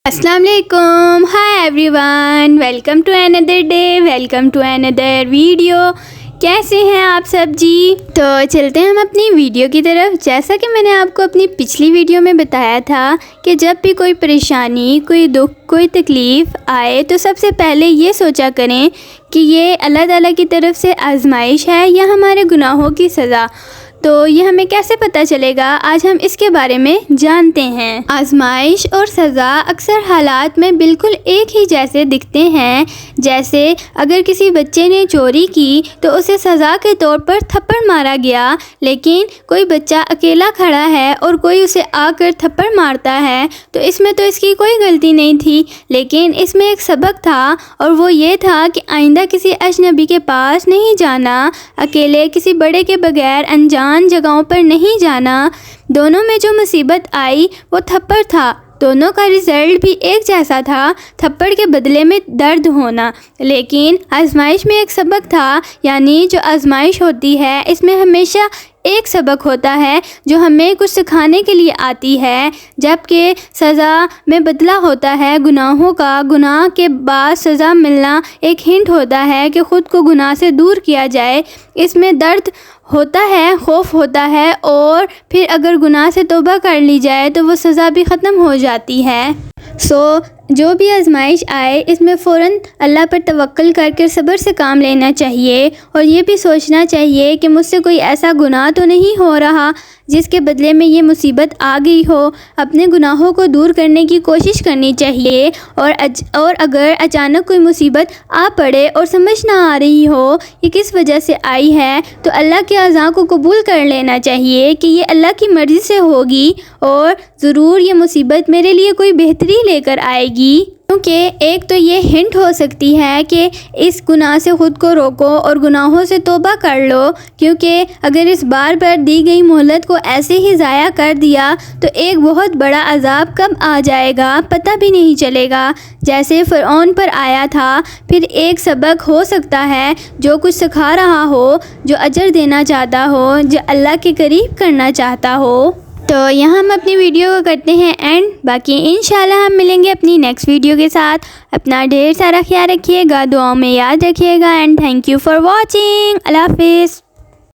السلام علیکم. Hi everyone, welcome to another day, welcome to another video. کیسے ہیں آپ سب جی؟ تو چلتے ہیں ہم اپنی ویڈیو کی طرف. جیسا کہ میں نے آپ کو اپنی پچھلی ویڈیو میں بتایا تھا کہ جب بھی کوئی پریشانی, کوئی دکھ, کوئی تکلیف آئے تو سب سے پہلے یہ سوچا کریں کہ یہ اللہ تعالیٰ کی طرف سے آزمائش ہے یا ہمارے گناہوں کی سزا. تو یہ ہمیں کیسے پتہ چلے گا؟ آج ہم اس کے بارے میں جانتے ہیں. آزمائش اور سزا اکثر حالات میں بالکل ایک ہی جیسے دکھتے ہیں. جیسے اگر کسی بچے نے چوری کی تو اسے سزا کے طور پر تھپڑ مارا گیا, لیکن کوئی بچہ اکیلا کھڑا ہے اور کوئی اسے آ کر تھپڑ مارتا ہے تو اس میں تو اس کی کوئی غلطی نہیں تھی, لیکن اس میں ایک سبق تھا, اور وہ یہ تھا کہ آئندہ کسی اجنبی کے پاس نہیں جانا, اکیلے کسی بڑے کے بغیر انجان جگہوں پر نہیں جانا. دونوں میں جو مصیبت آئی وہ تھپڑ تھا. دونوں کا رزلٹ بھی ایک جیسا تھا, تھپڑ کے بدلے میں درد ہونا. لیکن آزمائش میں ایک سبق تھا, یعنی جو آزمائش ہوتی ہے اس میں ہمیشہ ایک سبق ہوتا ہے جو ہمیں کچھ سکھانے کے لیے آتی ہے, جبکہ سزا میں بدلہ ہوتا ہے گناہوں کا. گناہ کے بعد سزا ملنا ایک ہنٹ ہوتا ہے کہ خود کو گناہ سے دور کیا جائے. اس میں درد ہوتا ہے, خوف ہوتا ہے, اور پھر اگر گناہ سے توبہ کر لی جائے تو وہ سزا بھی ختم ہو جاتی ہے. جو بھی آزمائش آئے اس میں فوراً اللہ پر توکل کر کے صبر سے کام لینا چاہیے, اور یہ بھی سوچنا چاہیے کہ مجھ سے کوئی ایسا گناہ تو نہیں ہو رہا جس کے بدلے میں یہ مصیبت آ گئی ہو. اپنے گناہوں کو دور کرنے کی کوشش کرنی چاہیے, اور اگر اچانک کوئی مصیبت آ پڑے اور سمجھ نہ آ رہی ہو یہ کس وجہ سے آئی ہے تو اللہ کے عزاء کو قبول کر لینا چاہیے کہ یہ اللہ کی مرضی سے ہوگی, اور ضرور یہ مصیبت میرے لیے کوئی بہتری لے کر آئے گی. کیونکہ ایک تو یہ ہنٹ ہو سکتی ہے کہ اس گناہ سے خود کو روکو اور گناہوں سے توبہ کر لو, کیونکہ اگر اس بار پر دی گئی مہلت کو ایسے ہی ضائع کر دیا تو ایک بہت بڑا عذاب کب آ جائے گا پتہ بھی نہیں چلے گا, جیسے فرعون پر آیا تھا. پھر ایک سبق ہو سکتا ہے جو کچھ سکھا رہا ہو, جو اجر دینا چاہتا ہو, جو اللہ کے قریب کرنا چاہتا ہو. تو یہاں ہم اپنی ویڈیو کو کرتے ہیں اینڈ. باقی انشاءاللہ ہم ملیں گے اپنی نیکسٹ ویڈیو کے ساتھ. اپنا ڈھیر سارا خیال رکھیے گا, دعاؤں میں یاد رکھیے گا, and thank you for watching. اللہ حافظ.